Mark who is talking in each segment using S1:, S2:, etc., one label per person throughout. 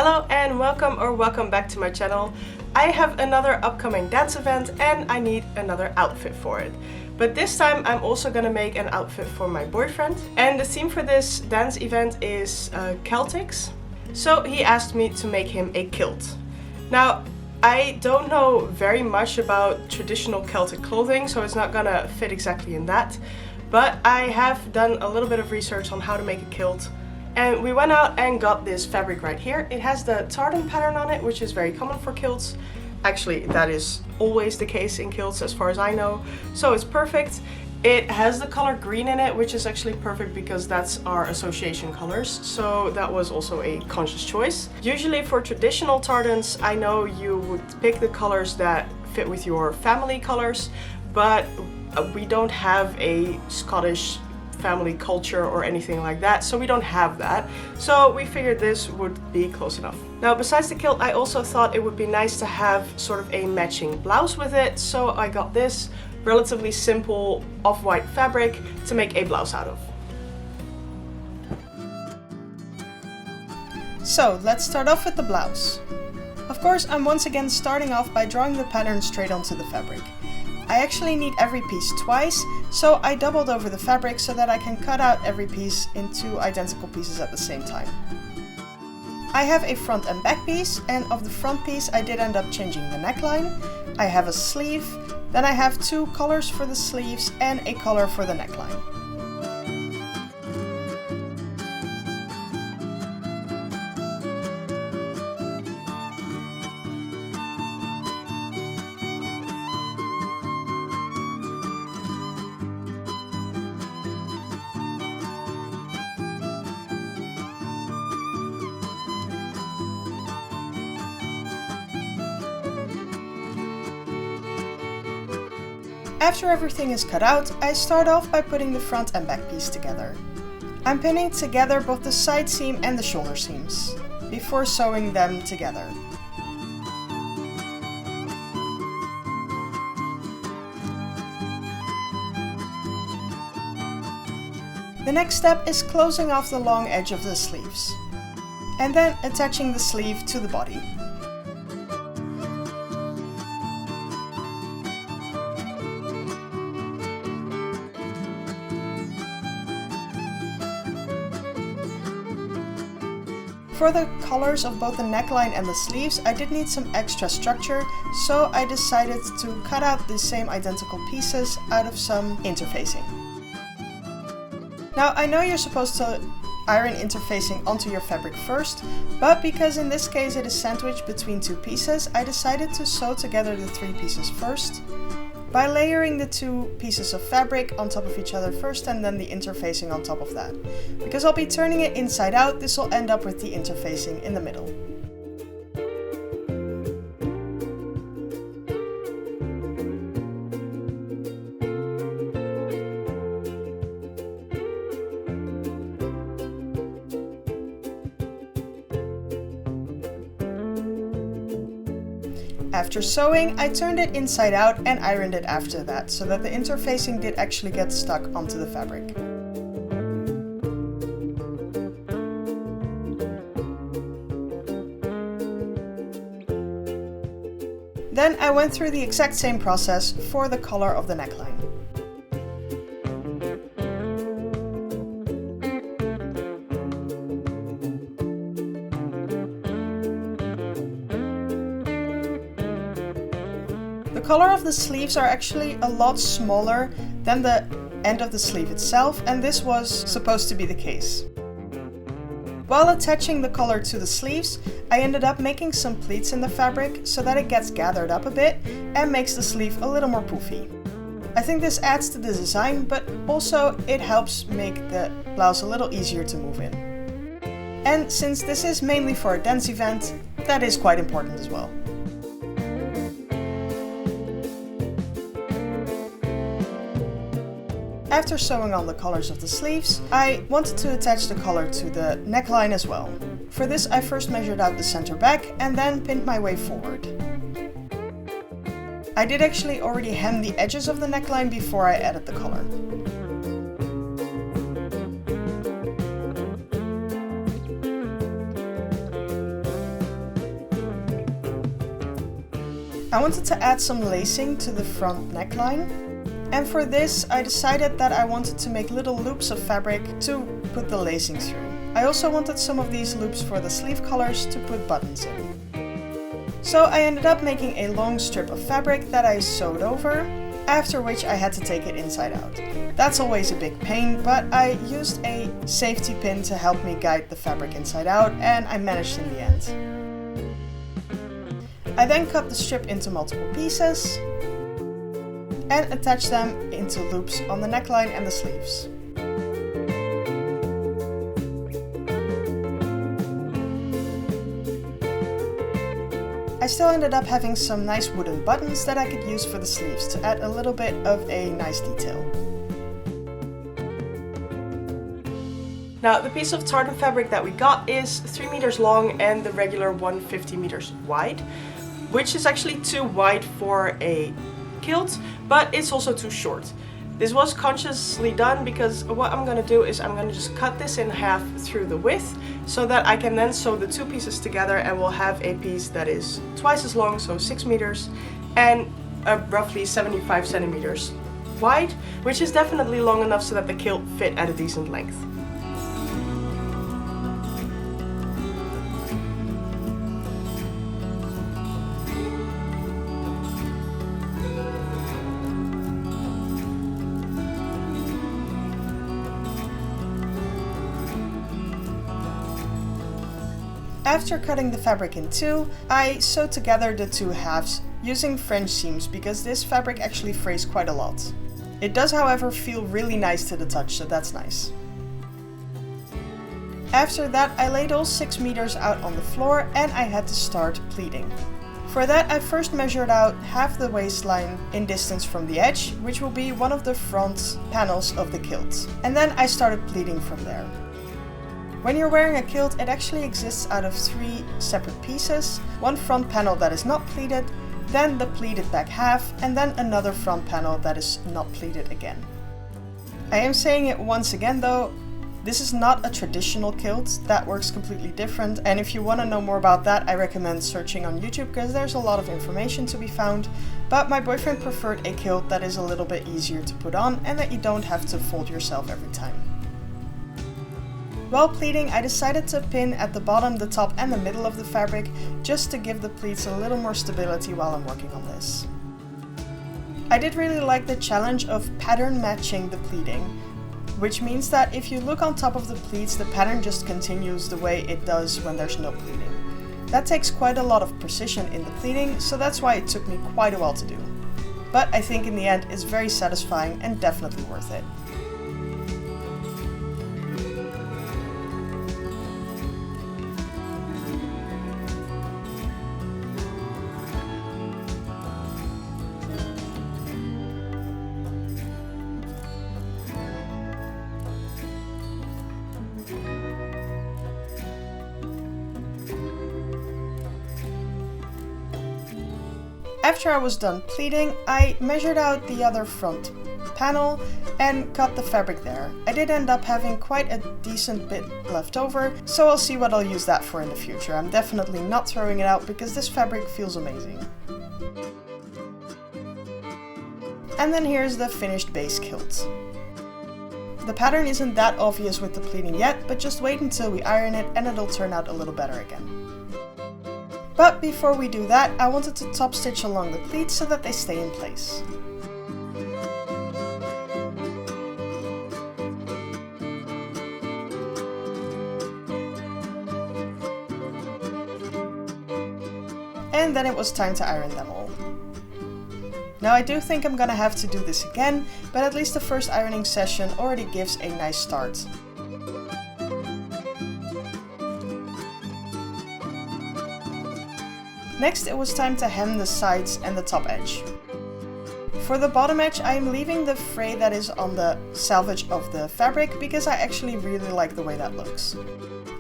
S1: Hello and welcome back to my channel. I have another upcoming dance event and I need another outfit for it. But this time I'm also gonna make an outfit for my boyfriend. And the theme for this dance event is Celtics. So he asked me to make him a kilt. Now, I don't know very much about traditional Celtic clothing, so it's not gonna fit exactly in that. But I have done a little bit of research on how to make a kilt. And we went out and got this fabric right here. It has the tartan pattern on it, which is very common for kilts. Actually, that is always the case in kilts as far as I know. So it's perfect. It has the color green in it, which is actually perfect because that's our association colors. So that was also a conscious choice. Usually for traditional tartans, I know you would pick the colors that fit with your family colors, but we don't have a Scottish family culture or anything like that, so we don't have that. So we figured this would be close enough. Now, besides the kilt, I also thought it would be nice to have sort of a matching blouse with it, so I got this relatively simple off-white fabric to make a blouse out of. So let's start off with the blouse. Of course, I'm once again starting off by drawing the pattern straight onto the fabric. I actually need every piece twice, so I doubled over the fabric so that I can cut out every piece in two identical pieces at the same time. I have a front and back piece, and of the front piece I did end up changing the neckline. I have a sleeve, then I have two colors for the sleeves and a color for the neckline. After everything is cut out, I start off by putting the front and back piece together. I'm pinning together both the side seam and the shoulder seams, before sewing them together. The next step is closing off the long edge of the sleeves, and then attaching the sleeve to the body. For the colors of both the neckline and the sleeves, I did need some extra structure, so I decided to cut out the same identical pieces out of some interfacing. Now, I know you're supposed to iron interfacing onto your fabric first, but because in this case it is sandwiched between two pieces, I decided to sew together the three pieces first, by layering the two pieces of fabric on top of each other first and then the interfacing on top of that. Because I'll be turning it inside out, this will end up with the interfacing in the middle. After sewing, I turned it inside out and ironed it after that, so that the interfacing did actually get stuck onto the fabric. Then I went through the exact same process for the color of the neckline. The color of the sleeves are actually a lot smaller than the end of the sleeve itself, and this was supposed to be the case. While attaching the color to the sleeves, I ended up making some pleats in the fabric so that it gets gathered up a bit and makes the sleeve a little more poofy. I think this adds to the design, but also it helps make the blouse a little easier to move in. And since this is mainly for a dance event, that is quite important as well. After sewing on the colors of the sleeves, I wanted to attach the color to the neckline as well. For this, I first measured out the center back and then pinned my way forward. I did actually already hem the edges of the neckline before I added the color. I wanted to add some lacing to the front neckline, and for this I decided that I wanted to make little loops of fabric to put the lacing through. I also wanted some of these loops for the sleeve collars to put buttons in. So I ended up making a long strip of fabric that I sewed over, after which I had to take it inside out. That's always a big pain, but I used a safety pin to help me guide the fabric inside out, and I managed in the end. I then cut the strip into multiple pieces and attached them into loops on the neckline and the sleeves. I still ended up having some nice wooden buttons that I could use for the sleeves to add a little bit of a nice detail. Now, the piece of tartan fabric that we got is 3 meters long and the regular 150 meters wide, which is actually too wide for a kilt, but it's also too short. This was consciously done because what I'm going to do is I'm going to just cut this in half through the width so that I can then sew the two pieces together, and we'll have a piece that is twice as long, so 6 meters, and roughly 75 centimeters wide, which is definitely long enough so that the kilt fit at a decent length. After cutting the fabric in two, I sewed together the two halves using French seams because this fabric actually frays quite a lot. It does, however, feel really nice to the touch, so that's nice. After that, I laid all 6 meters out on the floor and I had to start pleating. For that, I first measured out half the waistline in distance from the edge, which will be one of the front panels of the kilt. And then I started pleating from there. When you're wearing a kilt, it actually exists out of 3 separate pieces. One front panel that is not pleated, then the pleated back half, and then another front panel that is not pleated again. I am saying it once again though, this is not a traditional kilt, that works completely different, and if you want to know more about that, I recommend searching on YouTube because there's a lot of information to be found. But my boyfriend preferred a kilt that is a little bit easier to put on and that you don't have to fold yourself every time. While pleating, I decided to pin at the bottom, the top and the middle of the fabric just to give the pleats a little more stability while I'm working on this. I did really like the challenge of pattern matching the pleating, which means that if you look on top of the pleats, the pattern just continues the way it does when there's no pleating. That takes quite a lot of precision in the pleating, so that's why it took me quite a while to do. But I think in the end it's very satisfying and definitely worth it. After I was done pleating, I measured out the other front panel and cut the fabric there. I did end up having quite a decent bit left over, so I'll see what I'll use that for in the future. I'm definitely not throwing it out because this fabric feels amazing. And then here's the finished base kilt. The pattern isn't that obvious with the pleating yet, but just wait until we iron it and it'll turn out a little better again. But before we do that, I wanted to top stitch along the pleats so that they stay in place. And then it was time to iron them all. Now I do think I'm gonna have to do this again, but at least the first ironing session already gives a nice start. Next, it was time to hem the sides and the top edge. For the bottom edge, I am leaving the fray that is on the selvage of the fabric because I actually really like the way that looks.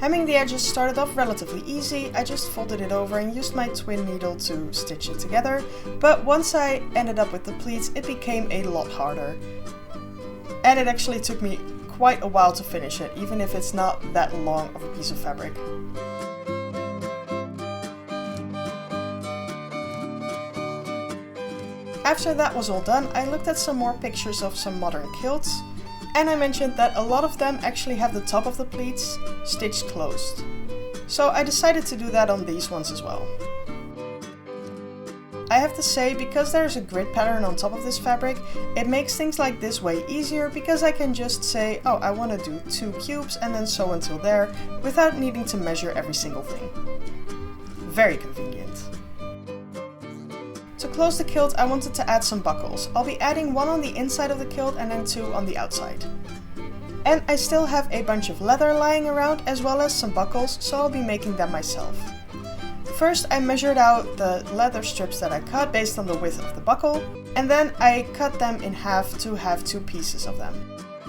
S1: Hemming the edges started off relatively easy. I just folded it over and used my twin needle to stitch it together, but once I ended up with the pleats, it became a lot harder. And it actually took me quite a while to finish it, even if it's not that long of a piece of fabric. After that was all done, I looked at some more pictures of some modern kilts, and I mentioned that a lot of them actually have the top of the pleats stitched closed. So I decided to do that on these ones as well. I have to say, because there's a grid pattern on top of this fabric, it makes things like this way easier because I can just say, oh, I want to do 2 cubes and then sew until there without needing to measure every single thing. Very convenient. To close the kilt, I wanted to add some buckles. I'll be adding 1 on the inside of the kilt and then 2 on the outside. And I still have a bunch of leather lying around as well as some buckles, so I'll be making them myself. First, I measured out the leather strips that I cut based on the width of the buckle, and then I cut them in half to have 2 pieces of them.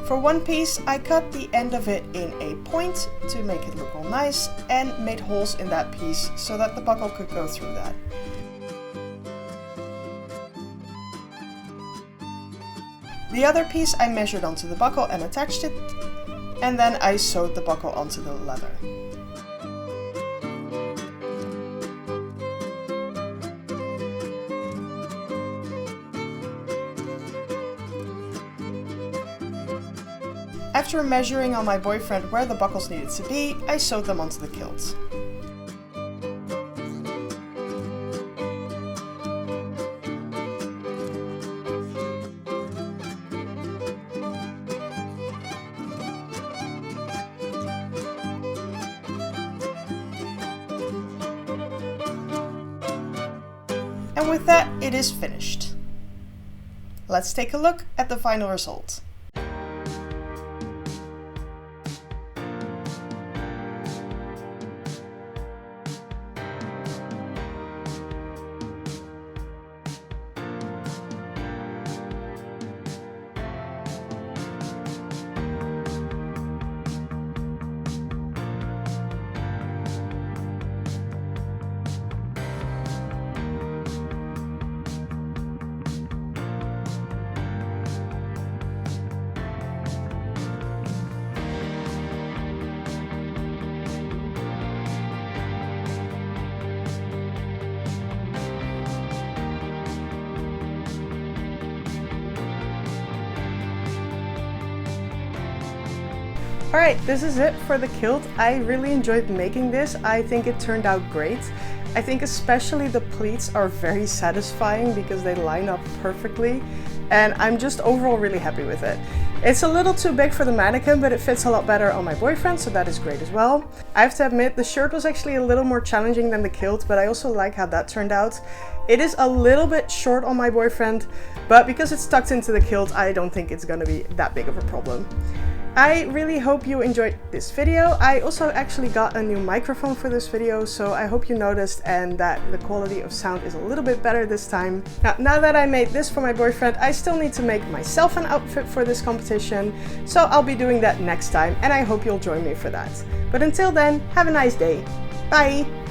S1: For one piece, I cut the end of it in a point to make it look all nice and made holes in that piece so that the buckle could go through that. The other piece I measured onto the buckle and attached it, and then I sewed the buckle onto the leather. After measuring on my boyfriend where the buckles needed to be, I sewed them onto the kilt. And with that, it is finished. Let's take a look at the final result. Alright, this is it for the kilt. I really enjoyed making this. I think it turned out great. I think especially the pleats are very satisfying because they line up perfectly, and I'm just overall really happy with it. It's a little too big for the mannequin, but it fits a lot better on my boyfriend, so that is great as well. I have to admit, the shirt was actually a little more challenging than the kilt, but I also like how that turned out. It is a little bit short on my boyfriend, but because it's tucked into the kilt, I don't think it's gonna be that big of a problem. I really hope you enjoyed this video. I also actually got a new microphone for this video, so I hope you noticed and that the quality of sound is a little bit better this time. Now that I made this for my boyfriend, I still need to make myself an outfit for this competition, so I'll be doing that next time, and I hope you'll join me for that. But until then, have a nice day. Bye!